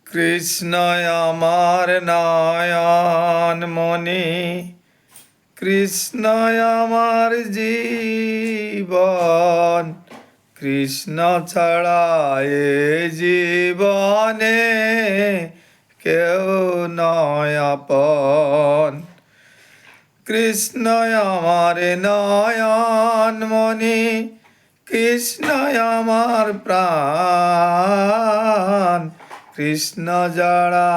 কৃষ্ণ আমার নয়ন মনি, কৃষ্ণ আমার জীবন, কৃষ্ণ ছাড়া এ জীবনে কেউ নয় আপন। কৃষ্ণ আমার নয়ন মনি, কৃষ্ণ আমার প্রাণ, কৃষ্ণ ছাড়া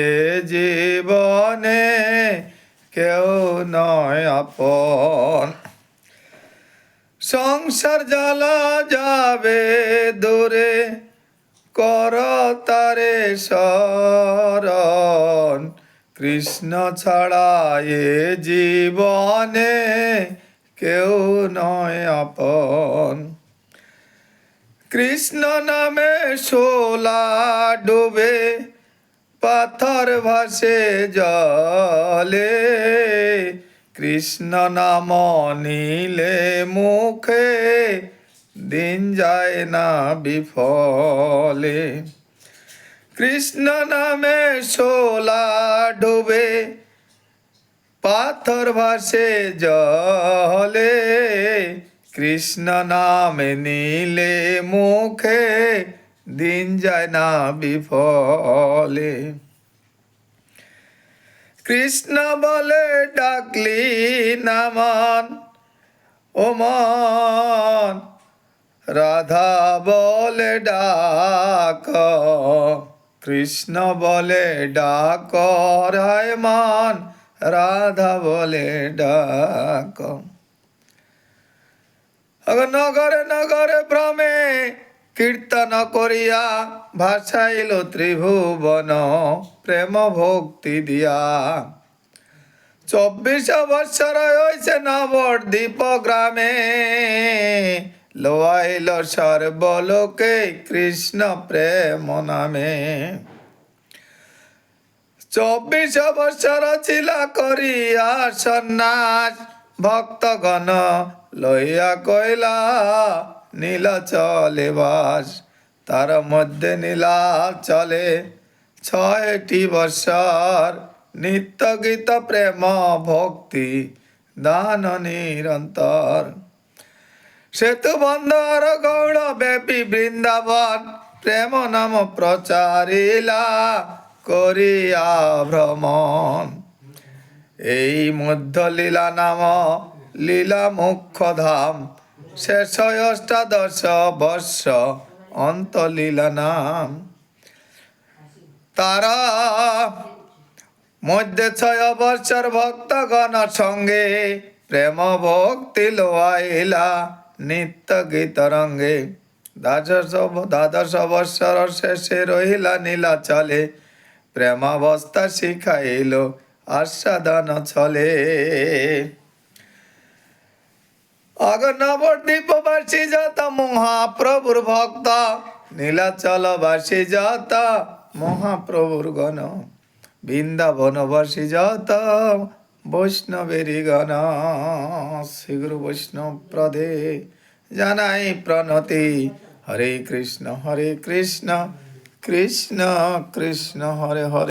এ জীবনে কেউ নয় আপন। সংসার জ্বালা যাবে দূরে, কর তারে শরণ, কৃষ্ণ ছাড়া এ জীবনে কেউ নয় আপন। কৃষ্ণ নামে শোলা ডুবে, পাথর ভাসে জলে, কৃষ্ণ নাম নিলে মুখে দিন যায় না বিফলে। কৃষ্ণ নামে শোলা ডুবে, পাথর ভাসে জলে, কৃষ্ণ নামে নিলে মুখে দিন যায় না বিফলে। কৃষ্ণ বলে ডাকলি না মন, ও মন রাধা বলে ডাক, কৃষ্ণ বলে ডাক রায় মন, রাধা বলে ডাক। নগরে নগরে ভ্রমে কীর্তন করিয়া, ভাসাইল ত্রিভুবন প্রেম ভক্তি দিয়া। 24 বৎসর হইছে নবদ্বীপ গ্রামে, লোয়াইল সর্বলোকে কৃষ্ণ প্রেম নামে। 24 বৎসর ছিলা করিয়া সন্ন্যাস, ভক্তগণ লইয়া কইলা নীলাচলে বাস। তার মধ্যে নীলাচলে 6টি বৎসর, নিত্য গীত প্রেম ভক্তি দান নিরন্তর। সেতু বন্দর গৌড় ব্যাপী বৃন্দাবন, প্রেম নাম প্রচারিলা করিয়া ভ্রমণ। এই মধ্য লীলা নাম লীলা মুখ্য ধাম, শেষ 18 বর্ষ অন্ত লীলা নাম। তারা মধ্যে 6 বৎসর ভক্তগণ সঙ্গে, প্রেম ভক্তি লোয়াইলা নিত্য গীত রঙ্গে। 12 বৎসর শেষে রহিলা নীলাচলে, প্রেমাবস্থা শিখাইল আস্বাদন ছলে। নবদ্বীপবাসী যত মহাপ্রভুর ভক্ত, নীলাচলবাসী যত মহাপ্রভুর গণ, বৃন্দাবনবাসী যত বৈষ্ণবেরই গণ। শ্রীগুরু বৈষ্ণব প্রদে জানাই প্রণতি। হরে কৃষ্ণ কৃষ্ণ কৃষ্ণ কৃষ্ণ হরে হরে।